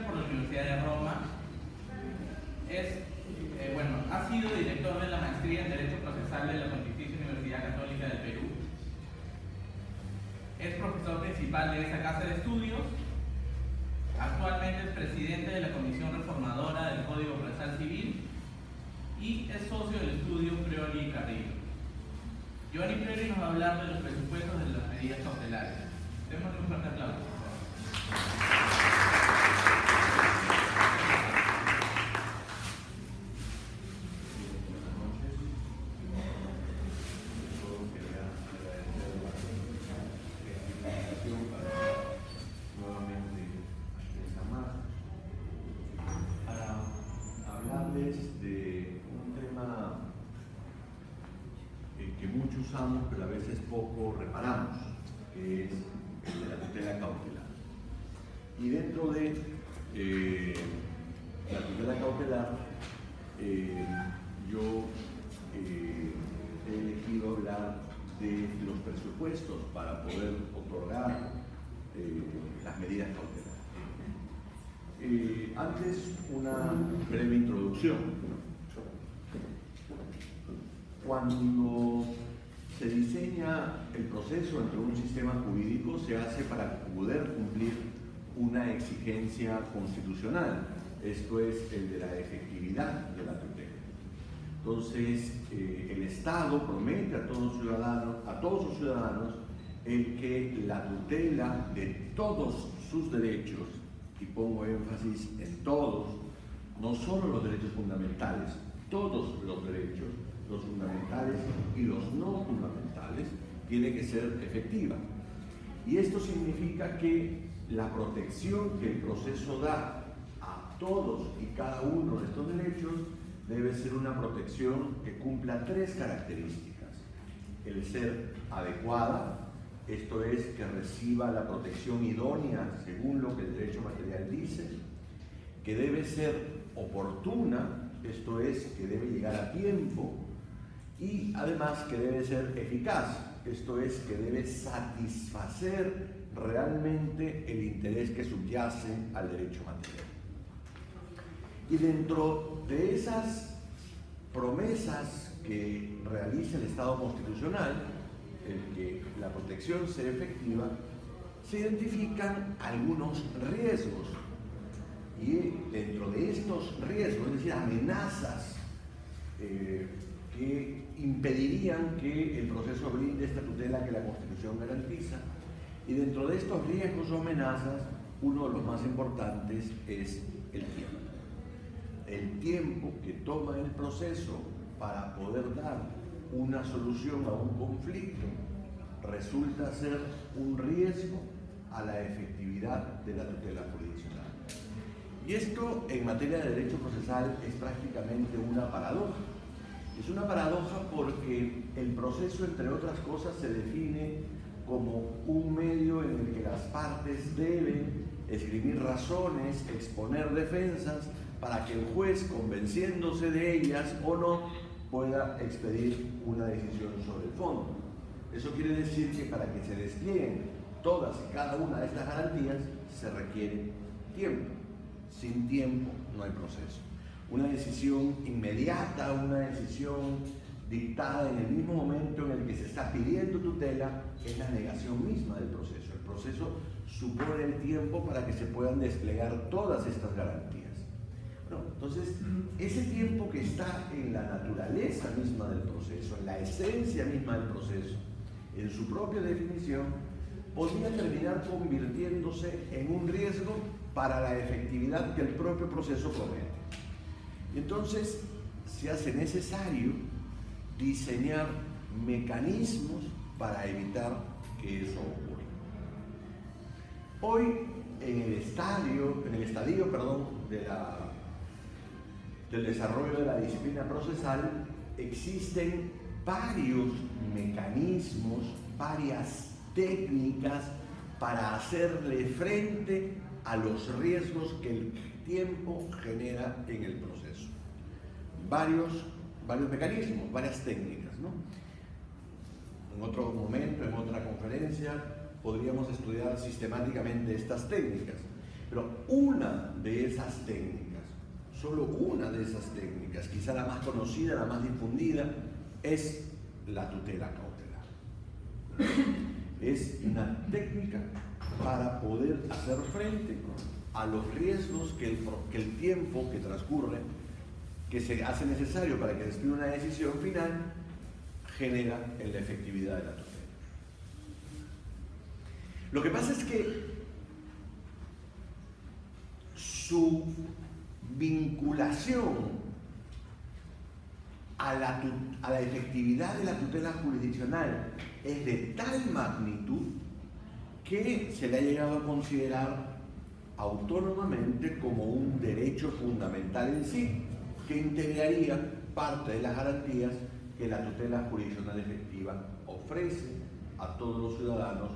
Jurídica por la Universidad de Roma. Ha sido director de la maestría en Derecho Procesal de la Pontificia Universidad Católica del Perú. Es profesor principal de esa casa de estudios. Actualmente es presidente de la Comisión Reformadora del Código Procesal Civil y es socio del estudio Priori y Carrillo. Giovanni Priori nos va a hablar de los presupuestos de las medidas cautelares. Démosle un fuerte aplauso, por favor. Usamos, pero a veces poco reparamos, que es el de la tutela cautelar. Y dentro de la tutela cautelar, yo he elegido hablar de los presupuestos para poder otorgar las medidas cautelares. Antes, una breve introducción. Cuando se diseña el proceso entre un sistema jurídico, se hace para poder cumplir una exigencia constitucional, esto es el de la efectividad de la tutela. Entonces, el Estado promete a todos sus ciudadanos el que la tutela de todos sus derechos, y pongo énfasis en todos, no solo los derechos fundamentales, todos los derechos, los fundamentales y los no fundamentales, tiene que ser efectiva. Y esto significa que la protección que el proceso da a todos y cada uno de estos derechos debe ser una protección que cumpla tres características. El ser adecuada, esto es, que reciba la protección idónea según lo que el derecho material dice, que debe ser oportuna, esto es, que debe llegar a tiempo, y además que debe ser eficaz, esto es, que debe satisfacer realmente el interés que subyace al derecho material. Y dentro de esas promesas que realiza el Estado constitucional, el que la protección sea efectiva, se identifican algunos riesgos. Y dentro de estos riesgos, es decir, amenazas que impedirían que el proceso brinde esta tutela que la Constitución garantiza. Y dentro de estos riesgos o amenazas, uno de los más importantes es el tiempo. El tiempo que toma el proceso para poder dar una solución a un conflicto resulta ser un riesgo a la efectividad de la tutela jurisdiccional. Y esto en materia de derecho procesal es prácticamente una paradoja. Es una paradoja porque el proceso, entre otras cosas, se define como un medio en el que las partes deben esgrimir razones, exponer defensas, para que el juez, convenciéndose de ellas o no, pueda expedir una decisión sobre el fondo. Eso quiere decir que para que se desplieguen todas y cada una de estas garantías se requiere tiempo. Sin tiempo no hay proceso. Una decisión inmediata, una decisión dictada en el mismo momento en el que se está pidiendo tutela, es la negación misma del proceso. El proceso supone el tiempo para que se puedan desplegar todas estas garantías. Bueno, entonces, ese tiempo que está en la naturaleza misma del proceso, en la esencia misma del proceso, en su propia definición, podría terminar convirtiéndose en un riesgo para la efectividad que el propio proceso promete. Y entonces se hace necesario diseñar mecanismos para evitar que eso ocurra. Hoy, en el estadio del desarrollo de la disciplina procesal, existen varios mecanismos, varias técnicas para hacerle frente a los riesgos que el tiempo genera en el proceso. Varios mecanismos, varias técnicas, ¿no? En otro momento, en otra conferencia, podríamos estudiar sistemáticamente estas técnicas. Pero una de esas técnicas, solo una de esas técnicas, quizá la más conocida, la más difundida, es la tutela cautelar. Es una técnica para poder hacer frente a los riesgos que el tiempo que transcurre, que se hace necesario para que despida una decisión final, genera en la efectividad de la tutela. Lo que pasa es que su vinculación a la efectividad de la tutela jurisdiccional es de tal magnitud que se le ha llegado a considerar autónomamente como un derecho fundamental en sí, que integraría parte de las garantías que la tutela jurisdiccional efectiva ofrece a todos los ciudadanos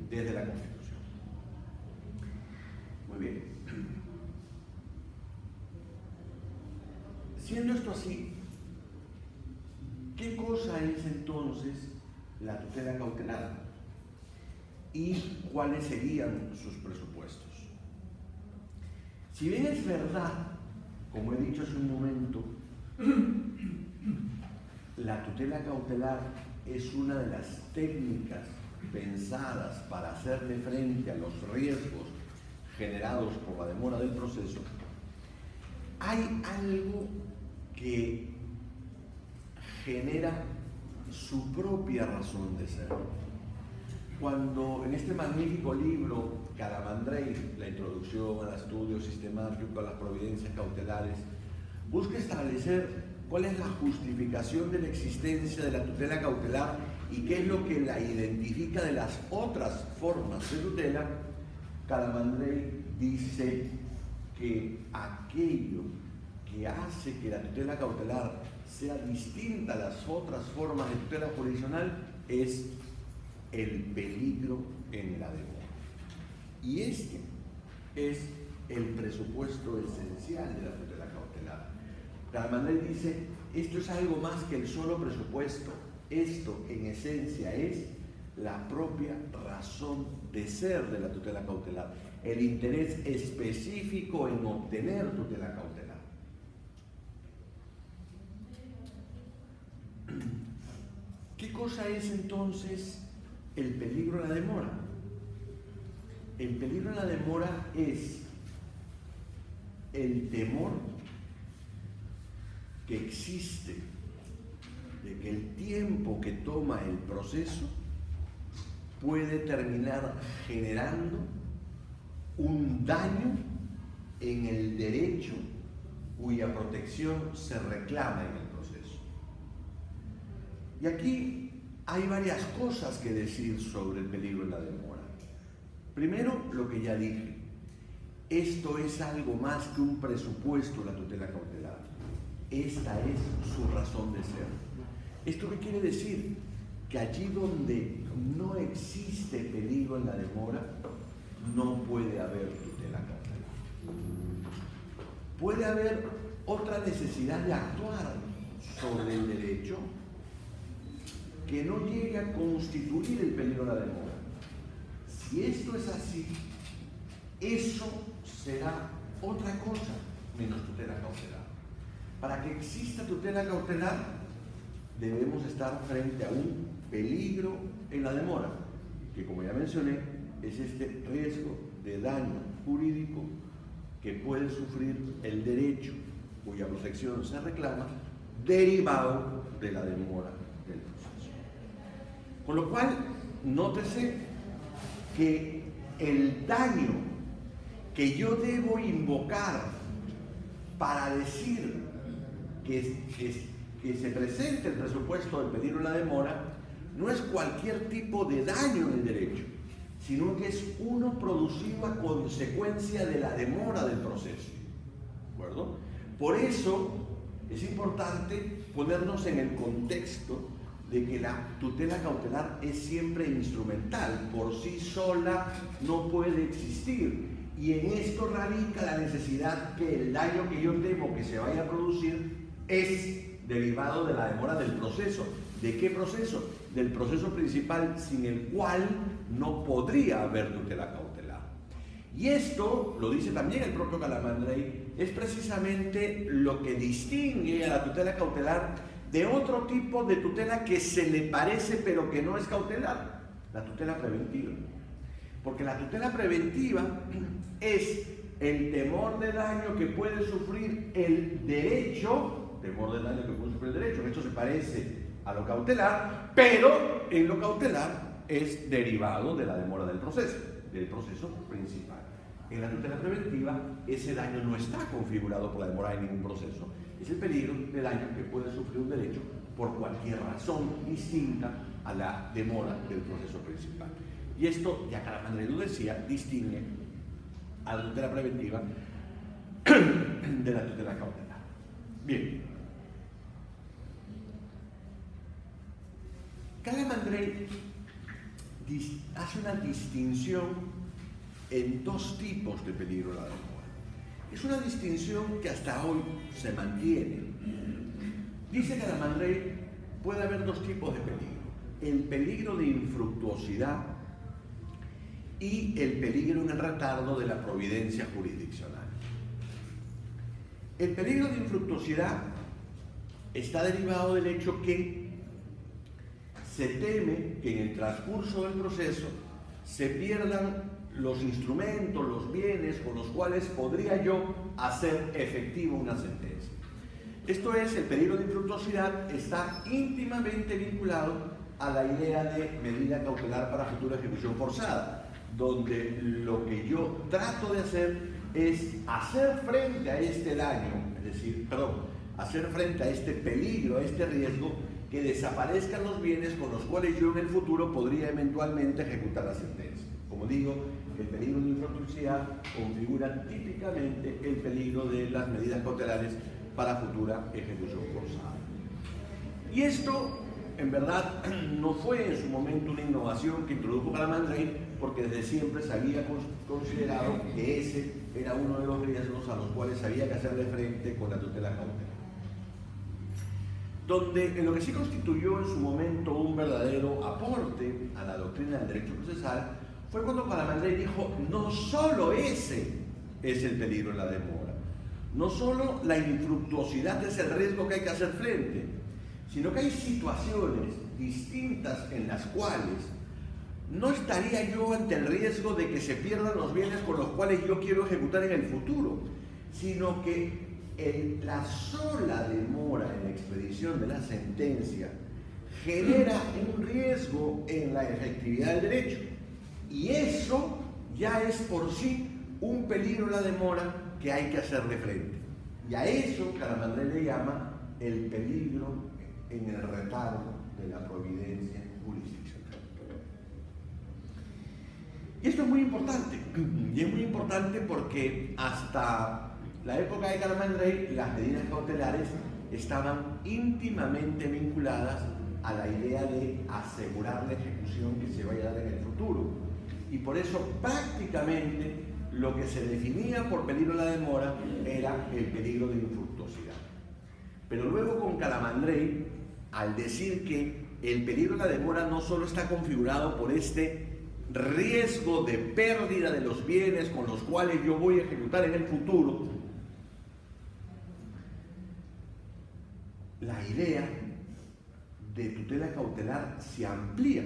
desde la Constitución. Muy bien. Siendo esto así, ¿qué cosa es entonces la tutela cautelar? ¿Y cuáles serían sus presupuestos? Si bien es verdad, como he dicho hace un momento, la tutela cautelar es una de las técnicas pensadas para hacerle frente a los riesgos generados por la demora del proceso, hay algo que genera su propia razón de ser. Cuando en este magnífico libro, Calamandrei, la introducción al estudio sistemático a las providencias cautelares, busca establecer cuál es la justificación de la existencia de la tutela cautelar y qué es lo que la identifica de las otras formas de tutela, Calamandrei dice que aquello que hace que la tutela cautelar sea distinta a las otras formas de tutela jurisdiccional es el peligro en la demora. Y este es el presupuesto esencial de la tutela cautelar. Calamandrei dice, esto es algo más que el solo presupuesto. Esto, en esencia, es la propia razón de ser de la tutela cautelar, el interés específico en obtener tutela cautelar. ¿Qué cosa es entonces el peligro en la demora? El peligro en la demora es el temor que existe de que el tiempo que toma el proceso puede terminar generando un daño en el derecho cuya protección se reclama en el proceso. Y aquí hay varias cosas que decir sobre el peligro en la demora. Primero, lo que ya dije, esto es algo más que un presupuesto de la tutela cautelar. Esta es su razón de ser. ¿Esto qué quiere decir? Que allí donde no existe peligro en la demora, no puede haber tutela cautelar. Puede haber otra necesidad de actuar sobre el derecho que no llegue a constituir el peligro de la demora. Si esto es así, eso será otra cosa menos tutela cautelar. Para que exista tutela cautelar, debemos estar frente a un peligro en la demora, que como ya mencioné, es este riesgo de daño jurídico que puede sufrir el derecho cuya protección se reclama derivado de la demora del proceso. Con lo cual, nótese que el daño que yo debo invocar para decir que se presente el presupuesto del peligro en la demora no es cualquier tipo de daño en el derecho, sino que es uno producido a consecuencia de la demora del proceso. ¿De acuerdo? Por eso es importante ponernos en el contexto de que la tutela cautelar es siempre instrumental, por sí sola no puede existir, y en esto radica la necesidad que el daño que yo temo que se vaya a producir es derivado de la demora del proceso. ¿De qué proceso? Del proceso principal, sin el cual no podría haber tutela cautelar. Y esto, lo dice también el propio Calamandrei, es precisamente lo que distingue a la tutela cautelar de otro tipo de tutela que se le parece pero que no es cautelar, la tutela preventiva. Porque la tutela preventiva es el temor de daño que puede sufrir el derecho, temor de daño que puede sufrir el derecho, esto se parece a lo cautelar, pero en lo cautelar es derivado de la demora del proceso principal. En la tutela preventiva, ese daño no está configurado por la demora de ningún proceso. Es el peligro de daño que puede sufrir un derecho por cualquier razón distinta a la demora del proceso principal. Y esto, ya Calamandrei lo decía, distingue a la tutela preventiva de la tutela cautelar. Bien. Calamandrei hace una distinción en dos tipos de peligro de la demora. Es una distinción que hasta hoy se mantiene. Dice Calamandrei, puede haber dos tipos de peligro: el peligro de infructuosidad y el peligro en el retardo de la providencia jurisdiccional. El peligro de infructuosidad está derivado del hecho que se teme que en el transcurso del proceso se pierdan los instrumentos, los bienes con los cuales podría yo hacer efectivo una sentencia. Esto es, el peligro de infructuosidad está íntimamente vinculado a la idea de medida cautelar para futura ejecución forzada, donde lo que yo trato de hacer es hacer frente a este daño, hacer frente a este peligro, a este riesgo, que desaparezcan los bienes con los cuales yo en el futuro podría eventualmente ejecutar la sentencia. Como digo, el peligro de infructuosidad configura típicamente el peligro de las medidas cautelares para futura ejecución forzada. Y esto, en verdad, no fue en su momento una innovación que introdujo Calamandrei, porque desde siempre se había considerado que ese era uno de los riesgos a los cuales había que hacerle frente con la tutela cautelar. Donde en lo que sí constituyó en su momento un verdadero aporte a la doctrina del derecho procesal fue cuando Calamandrei dijo: no solo ese es el peligro en la demora, no solo la infructuosidad es el riesgo que hay que hacer frente, sino que hay situaciones distintas en las cuales no estaría yo ante el riesgo de que se pierdan los bienes con los cuales yo quiero ejecutar en el futuro, sino que la sola demora en la expedición de la sentencia genera un riesgo en la efectividad del derecho. Y eso ya es por sí un peligro en la demora que hay que hacerle frente. Y a eso Calamandrei le llama el peligro en el retardo de la providencia jurisdiccional. Y esto es muy importante. Y es muy importante porque hasta la época de Calamandrei las medidas cautelares estaban íntimamente vinculadas a la idea de asegurar la ejecución que se vaya a dar en el futuro. Y por eso prácticamente lo que se definía por peligro de la demora era el peligro de infructuosidad. Pero luego con Calamandrei, al decir que el peligro de la demora no solo está configurado por este riesgo de pérdida de los bienes con los cuales yo voy a ejecutar en el futuro, la idea de tutela cautelar se amplía,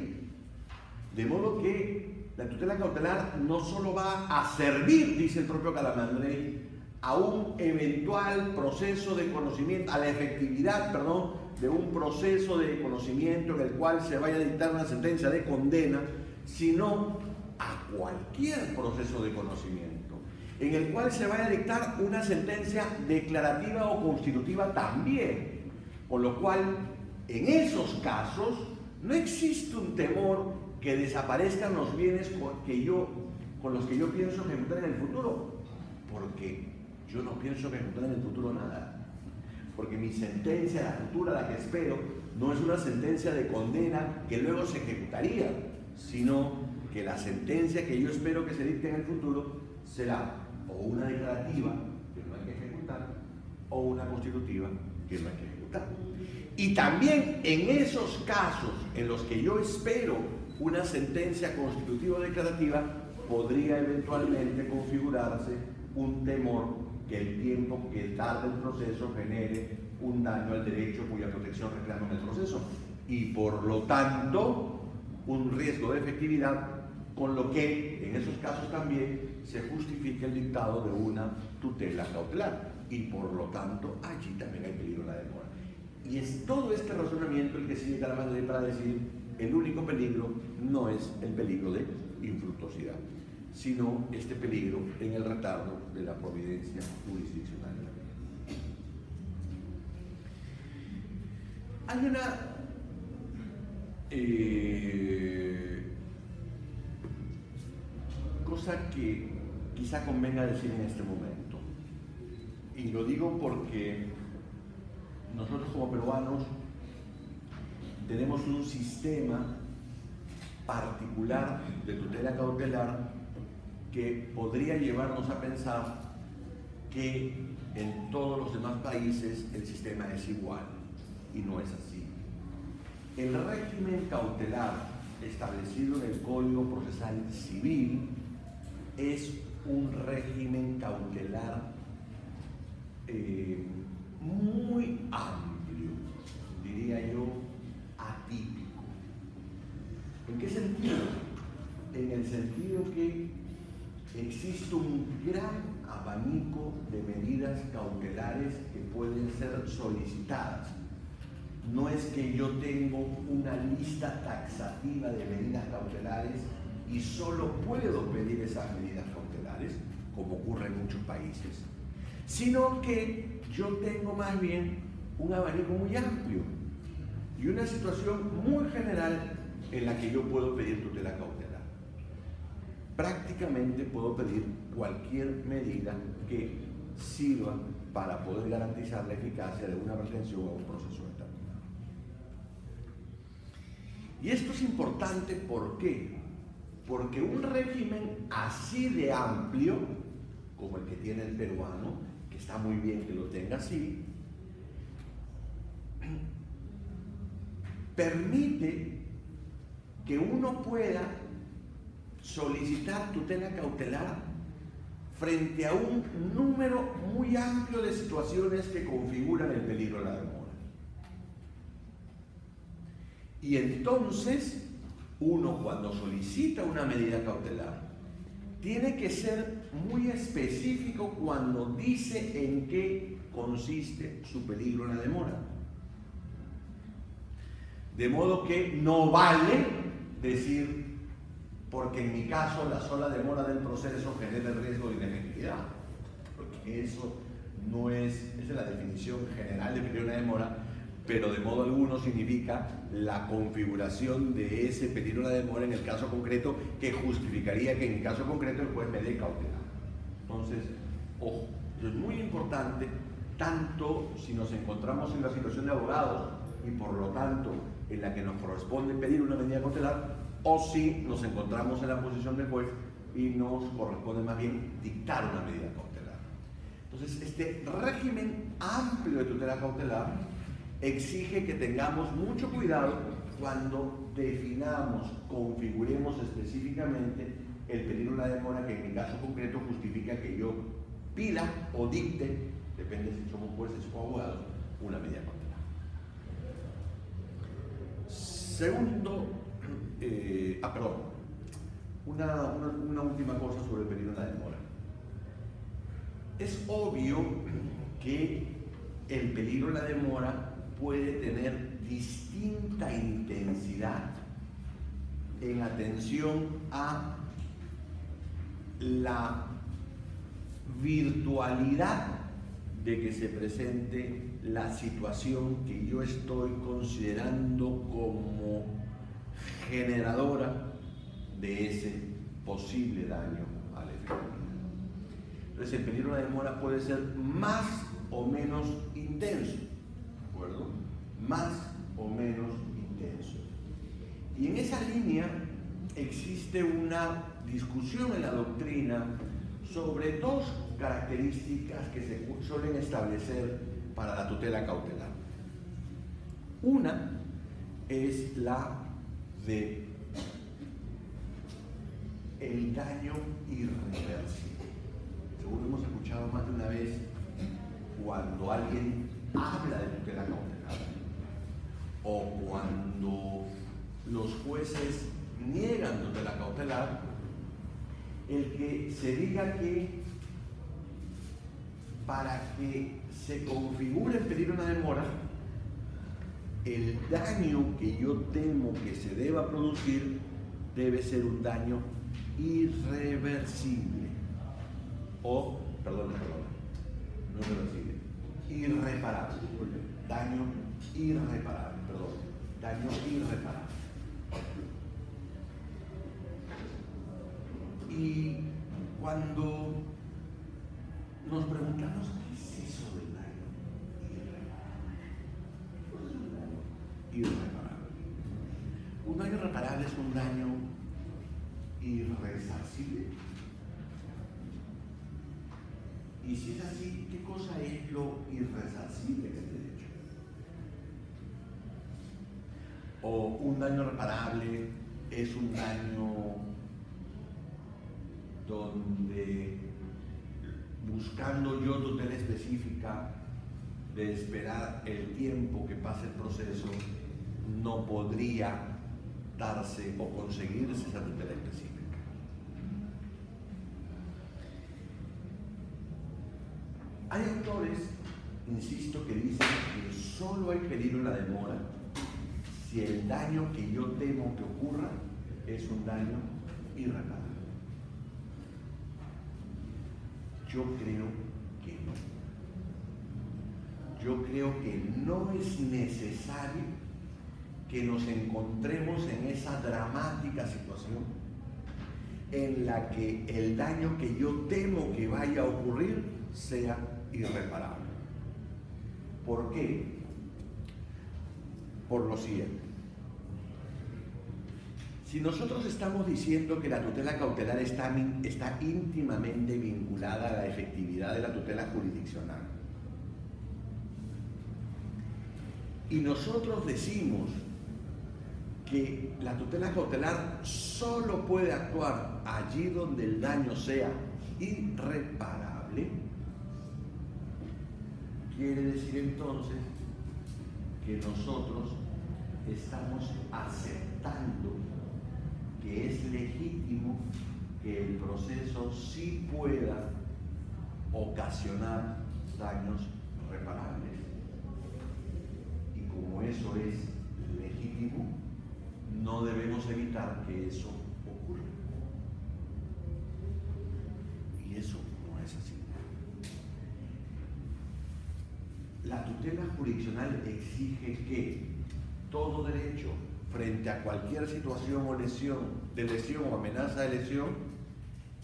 de modo que la tutela cautelar no solo va a servir, dice el propio Calamandrei, a un eventual proceso de conocimiento, a la efectividad, de un proceso de conocimiento en el cual se vaya a dictar una sentencia de condena, sino a cualquier proceso de conocimiento en el cual se vaya a dictar una sentencia declarativa o constitutiva también. Con lo cual, en esos casos, no existe un temor que desaparezcan los bienes con los que yo pienso ejecutar en el futuro, porque yo no pienso ejecutar en el futuro nada. Porque mi sentencia, la futura, la que espero, no es una sentencia de condena que luego se ejecutaría, sino que la sentencia que yo espero que se dicte en el futuro será o una declarativa que no hay que ejecutar o una constitutiva que no hay que ejecutar. Y también en esos casos en los que yo espero una sentencia constitutiva o declarativa, podría eventualmente configurarse un temor que el tiempo que tarde el proceso genere un daño al derecho cuya protección reclama en el proceso y por lo tanto un riesgo de efectividad, con lo que en esos casos también se justifica el dictado de una tutela cautelar y por lo tanto allí también hay peligro de la demora. Y es todo este razonamiento el que sigue Calamandré para decir el único peligro no es el peligro de infructuosidad, sino este peligro en el retardo de la providencia jurisdiccional. Hay una cosa que quizá convenga decir en este momento, y lo digo porque nosotros como peruanos tenemos un sistema particular de tutela cautelar que podría llevarnos a pensar que en todos los demás países el sistema es igual, y no es así. El régimen cautelar establecido en el Código Procesal Civil es un régimen cautelar muy amplio, diría yo, atípico. ¿En qué sentido? En el sentido que existe un gran abanico de medidas cautelares que pueden ser solicitadas. No es que yo tengo una lista taxativa de medidas cautelares y solo puedo pedir esas medidas cautelares, como ocurre en muchos países, sino que yo tengo más bien un abanico muy amplio y una situación muy general en la que yo puedo pedir tutela cautelar. Prácticamente puedo pedir cualquier medida que sirva para poder garantizar la eficacia de una retención o un proceso determinado. Y esto es importante, ¿por qué? Porque un régimen así de amplio, como el que tiene el peruano, que está muy bien que lo tenga así, permite que uno pueda solicitar tutela cautelar frente a un número muy amplio de situaciones que configuran el peligro de la demora. Y entonces, uno cuando solicita una medida cautelar, tiene que ser muy específico cuando dice en qué consiste su peligro en la demora. De modo que no vale decir, porque en mi caso la sola demora del proceso genera el riesgo de inefectividad, porque eso no es, esa es la definición general de peligro de la demora, pero de modo alguno significa la configuración de ese peligro de la demora en el caso concreto que justificaría que en el caso concreto el juez me dé cautela. Entonces, ojo, eso es muy importante, tanto si nos encontramos en la situación de abogados y por lo tanto en la que nos corresponde pedir una medida cautelar, o si nos encontramos en la posición del juez y nos corresponde más bien dictar una medida cautelar. Entonces, este régimen amplio de tutela cautelar exige que tengamos mucho cuidado cuando definamos, configuremos específicamente el peligro de la demora que en mi caso concreto justifica que yo pida o dicte, depende si somos jueces o abogados, una medida cautelar. Segundo, una última cosa sobre el peligro de la demora. Es obvio que el peligro de la demora puede tener distinta intensidad en atención a la virtualidad de que se presente la situación que yo estoy considerando como generadora de ese posible daño a la efectividad. Entonces el peligro de la demora puede ser más o menos intenso, ¿de acuerdo? Más o menos intenso. Y en esa línea existe una discusión en la doctrina sobre dos características que se suelen establecer para la tutela cautelar. Una es la de el daño irreversible. Seguro hemos escuchado más de una vez cuando alguien habla de tutela cautelar o cuando los jueces niegan tutela cautelar, el que se diga que para que se configure el peligro de una demora, el daño que yo temo que se deba producir debe ser un daño irreversible. O, perdón, no irreversible, irreparable. Daño irreparable, perdón, daño irreparable. Y cuando nos preguntamos qué es eso del daño irreparable, un daño irreparable es un daño irresarcible. Y si es así, ¿qué cosa es lo irresarcible en el derecho? O un daño reparable es un daño donde, buscando yo tutela específica de esperar el tiempo que pase el proceso, no podría darse o conseguirse esa tutela específica. Hay autores, insisto, que dicen que solo hay peligro en la demora si el daño que yo temo que ocurra es un daño irreparable. Yo creo que no. Yo creo que no es necesario que nos encontremos en esa dramática situación en la que el daño que yo temo que vaya a ocurrir sea irreparable. ¿Por qué? Por lo siguiente. Si nosotros estamos diciendo que la tutela cautelar está íntimamente vinculada a la efectividad de la tutela jurisdiccional, y nosotros decimos que la tutela cautelar solo puede actuar allí donde el daño sea irreparable, quiere decir entonces que nosotros estamos aceptando que es legítimo que el proceso sí pueda ocasionar daños reparables. Y como eso es legítimo, no debemos evitar que eso ocurra. Y eso no es así. La tutela jurisdiccional exige que todo derecho frente a cualquier situación o lesión o amenaza de lesión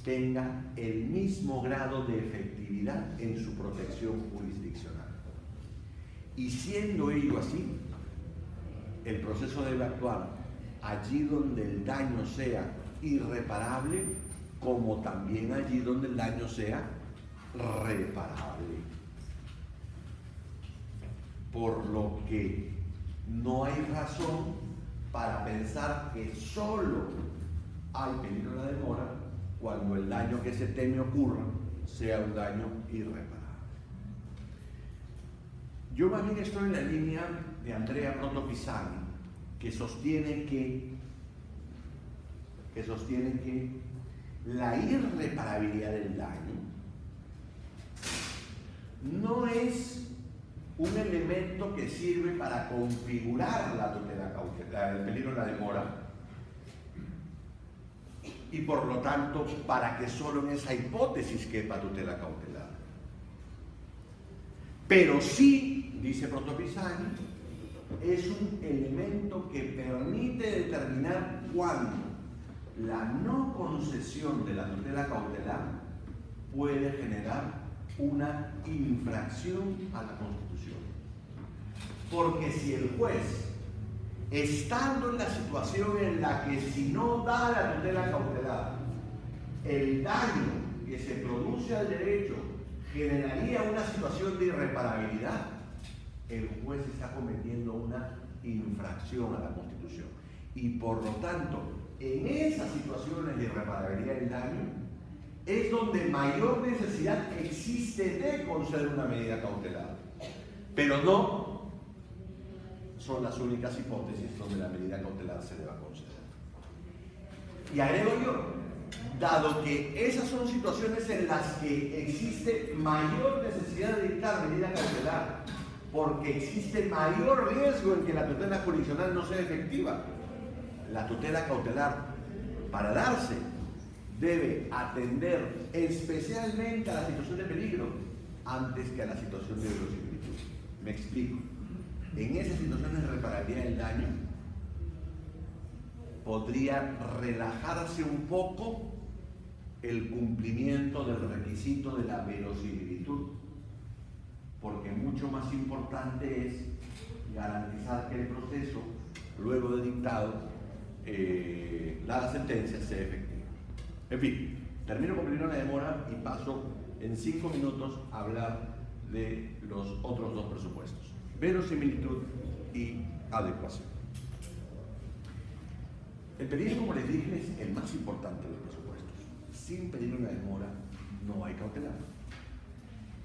tenga el mismo grado de efectividad en su protección jurisdiccional. Y siendo ello así, el proceso debe actuar allí donde el daño sea irreparable, como también allí donde el daño sea reparable. Por lo que no hay razón para pensar que solo hay peligro de la demora cuando el daño que se teme ocurra sea un daño irreparable. Yo más bien estoy en la línea de Andrea Proto Pisani, que sostiene que la irreparabilidad del daño no es un elemento que sirve para configurar la tutela cautelar, el peligro de la demora, y por lo tanto para que solo en esa hipótesis quepa tutela cautelar. Pero sí, dice Proto Pisani, es un elemento que permite determinar cuándo la no concesión de la tutela cautelar puede generar una infracción a la Constitución. Porque si el juez, estando en la situación en la que si no da la tutela cautelar, el daño que se produce al derecho generaría una situación de irreparabilidad, el juez está cometiendo una infracción a la Constitución. Y por lo tanto, en esas situaciones de irreparabilidad del daño es donde mayor necesidad existe de conceder una medida cautelar. Pero no son las únicas hipótesis donde la medida cautelar se deba conceder. Y agrego yo, dado que esas son situaciones en las que existe mayor necesidad de dictar medida cautelar, porque existe mayor riesgo en que la tutela jurisdiccional no sea efectiva, la tutela cautelar, para darse, debe atender especialmente a la situación de peligro antes que a la situación de verosimilitud. Me explico. En esas situaciones de reparabilidad del daño, podría relajarse un poco el cumplimiento del requisito de la verosimilitud, porque mucho más importante es garantizar que el proceso, luego de dictado la sentencia, sea efectiva. En fin, termino con primero la demora y paso en 5 minutos a hablar de los otros dos presupuestos: verosimilitud y adecuación. El peligro, como les dije, es el más importante de los presupuestos. Sin pedir una demora, no hay cautelar.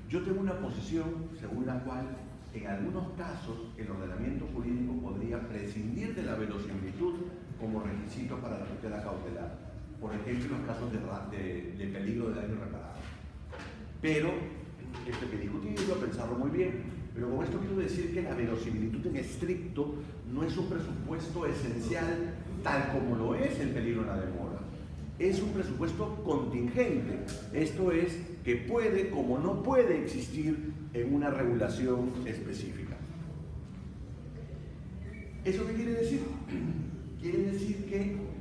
Yo tengo una posición según la cual, en algunos casos, el ordenamiento jurídico podría prescindir de la verosimilitud como requisito para la tutela cautelar. Por ejemplo, en los casos de peligro de daño irreparable. Pero, esto hay que discutirlo, pensarlo muy bien. Pero con esto quiero decir que la verosimilitud en estricto no es un presupuesto esencial tal como lo es el peligro en la demora. Es un presupuesto contingente. Esto es, que puede, como no puede existir en una regulación específica. ¿Eso qué quiere decir? Quiere decir que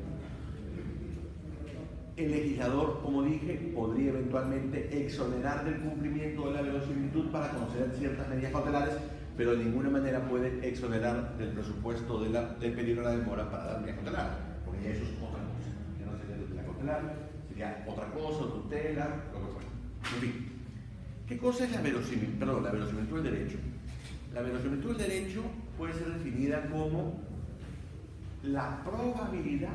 el legislador, como dije, podría eventualmente exonerar del cumplimiento de la verosimilitud para conceder ciertas medidas cautelares, pero de ninguna manera puede exonerar del presupuesto del peligro de la demora para dar medidas cautelares, porque ya eso es otra cosa. Ya no sería tutela cautelar, sería otra cosa, tutela, lo que fuera. En fin, ¿qué cosa es la verosimilitud del derecho? La verosimilitud del derecho puede ser definida como la probabilidad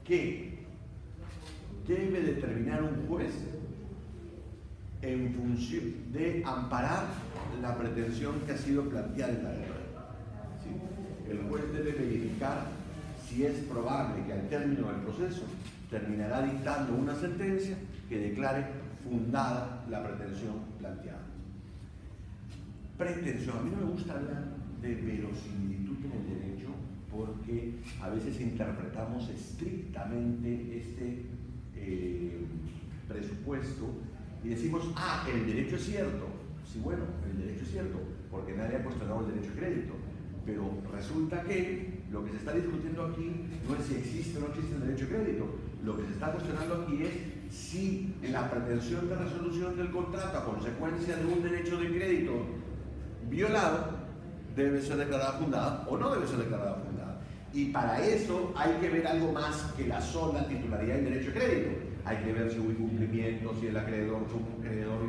que debe determinar un juez en función de amparar la pretensión que ha sido planteada en la guerra. ¿Sí? El juez debe verificar si es probable que al término del proceso terminará dictando una sentencia que declare fundada la pretensión planteada. Pretensión. A mí no me gusta hablar de verosimilitud en el derecho porque a veces interpretamos estrictamente este presupuesto y decimos, el derecho es cierto. Sí, bueno, el derecho es cierto, porque nadie ha cuestionado el derecho a crédito, pero resulta que lo que se está discutiendo aquí no es si existe o no existe el derecho a crédito. Lo que se está cuestionando aquí es si la pretensión de resolución del contrato a consecuencia de un derecho de crédito violado debe ser declarada fundada o no debe ser declarada fundada. Y para eso hay que ver algo más que la sola titularidad del derecho a crédito. Hay que ver si hubo incumplimiento, si el acreedor fue un acreedor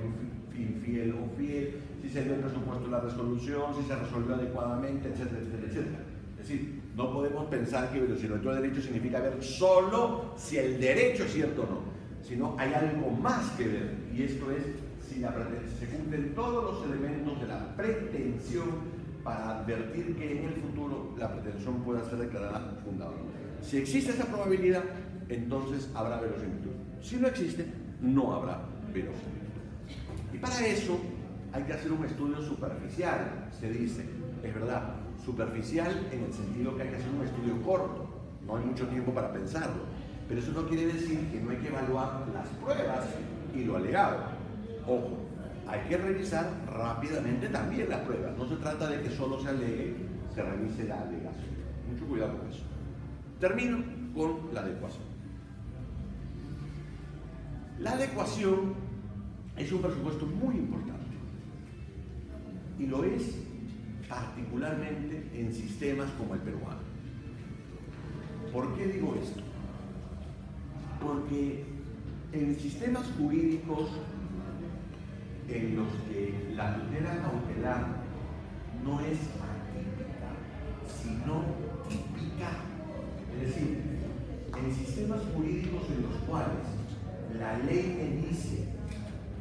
infiel o fiel, si se dio el presupuesto de la resolución, si se resolvió adecuadamente, etcétera, etcétera, etcétera. Es decir, no podemos pensar que verosimilitud del derecho significa ver solo si el derecho es cierto o no, sino hay algo más que ver, y esto es si se cumplen todos los elementos de la pretensión para advertir que en el futuro la pretensión pueda ser declarada fundada. Si existe esa probabilidad, entonces habrá verosimilitud. Si no existe, no habrá verosimilitud. Y para eso hay que hacer un estudio superficial, se dice, es verdad, superficial en el sentido que hay que hacer un estudio corto, no hay mucho tiempo para pensarlo, pero eso no quiere decir que no hay que evaluar las pruebas y lo alegado. Ojo, hay que revisar rápidamente también las pruebas, no se trata de que solo se alegue, se revise la alegación. Mucho cuidado con eso. Termino con la adecuación. La adecuación es un presupuesto muy importante y lo es particularmente en sistemas como el peruano. ¿Por qué digo esto? Porque en sistemas jurídicos en los que la tutela cautelar no es atípica, sino típica, Es decir, en sistemas jurídicos en los cuales la ley me dice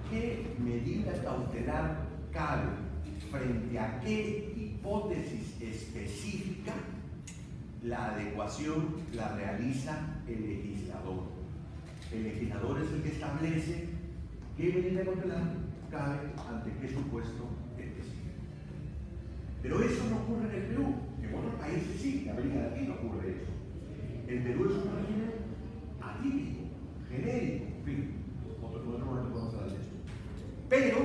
qué medida cautelar cabe frente a qué hipótesis específica, la adecuación la realiza el legislador. El legislador es el que establece qué medida cautelar cabe ante qué supuesto específico. Pero eso no ocurre en el Perú. En otros países sí, en América Latina ocurre eso. El Perú es un régimen atípico, genérico, en fin, otro momento podemos hablar de eso. Pero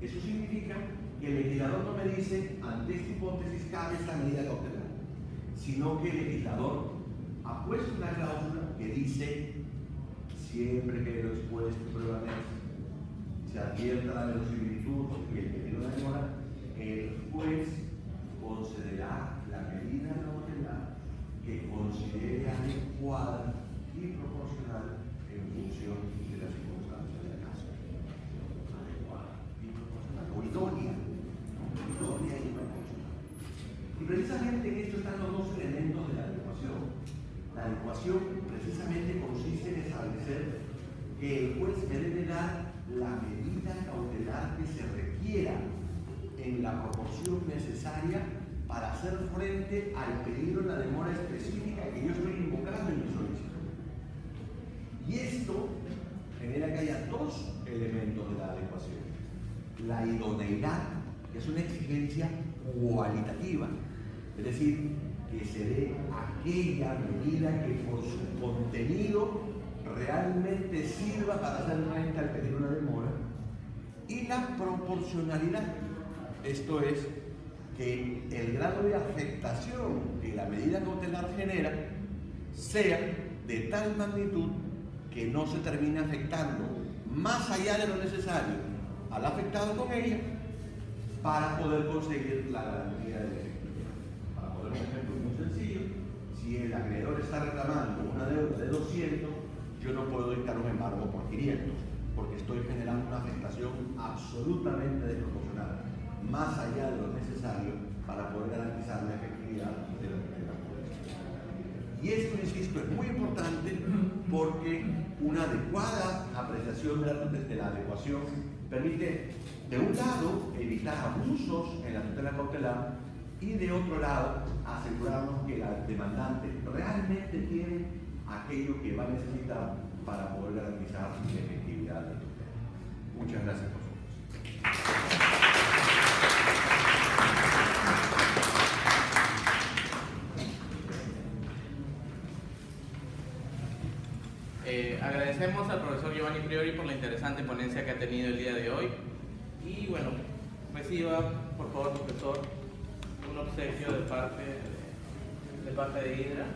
eso significa que el legislador no me dice, ante esta hipótesis cabe esta medida cautelar, sino que el legislador ha puesto una cláusula que dice, siempre que lo expuesto pruebamente se advierta la verosimilitud y el peligro de demora, el juez concederá la medida cautelar que considere adecuada y proporcional en función de las circunstancias del caso. Adecuada y proporcional, o idónea y proporcional. Y precisamente en esto están los dos elementos de la adecuación. La adecuación precisamente consiste en establecer que el juez me debe dar la medida cautelar que se requiera en la proporción necesaria para hacer frente al peligro de la demora específica que yo estoy invocando en mi solicitud. Y esto genera que haya dos elementos de la adecuación. La idoneidad, que es una exigencia cualitativa, es decir, que se dé aquella medida que por su contenido realmente sirva para hacer frente al peligro de la demora, y la proporcionalidad, esto es, que el grado de afectación que la medida cautelar genera sea de tal magnitud que no se termine afectando más allá de lo necesario al afectado con ella para poder conseguir la garantía de efectividad. Para poner un ejemplo muy sencillo, si el acreedor está reclamando una deuda de 200, yo no puedo dictar un embargo por 500, porque estoy generando una afectación absolutamente desproporcionada, más allá de lo necesario para poder garantizar la efectividad de la medida cautelar. Y esto, insisto, es muy importante porque una adecuada apreciación de la adecuación permite, de un lado, evitar abusos en la tutela cautelar y, de otro lado, asegurarnos que la demandante realmente tiene aquello que va a necesitar para poder garantizar la efectividad de la tutela. Muchas gracias por su atención. Agradecemos al profesor Giovanni Priori por la interesante ponencia que ha tenido el día de hoy. Y bueno, reciba, por favor, profesor, un obsequio de parte de Hidra.